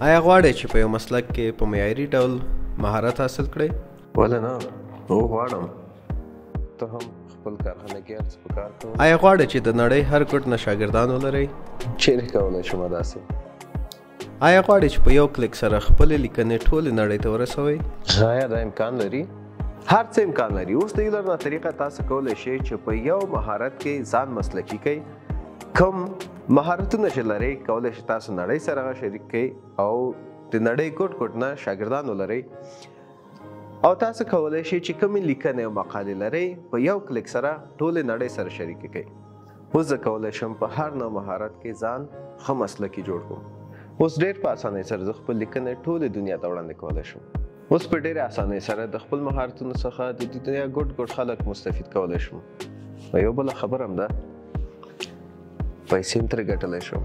آیا غواړئ چې په یو مسلک کې په معیاري ډول مهارت حاصل کړئ؟ ولې نه؟ غواړم. ته هم خپل کارخانه کې هر څه په کار کوې. آیا غواړئ چې د نړۍ هر ګوټ نه شاګردان ولرئ؟ چیرې کولی شم داسې؟ آیا غواړئ چې په یو کلیک سره خپلې لیکنې ټولې نړۍ ته ورسوئ؟ آیا دا امکان لري؟ هر څه امکان لري. اوس د ایلرن طریقه تاسو کولی شئ چې په یو مهارت کې ځان مسلکي کړئ. کوم مهارتونه چې لرئ کولی شئ تاسو نړۍ سره هغه شریک کړئ او د نړۍ ګوټ ګوټ نه شاګردان ولرئ. او تاسو کولی شئ چې کومې لیکنې او مقالې لرئ په یو کلیک سره ټولې نړۍ سره شریکې کړئ. اوس زه کولی شم په هر نوع مهارت کې ځان ښه مسلکي جوړ کړم. اوس ډېر په اسانۍ سره زه خپل لیکنې ټولې دنیا ته وړاندې کولی شم. اوس په ډېرې اسانۍ سره د خپل مهارتونو څخه د دنیا ګوټ ګوټ خلک مستفید کولی شم. او یو بله خبره هم ده، پیسې هم ترې ګټلی شم.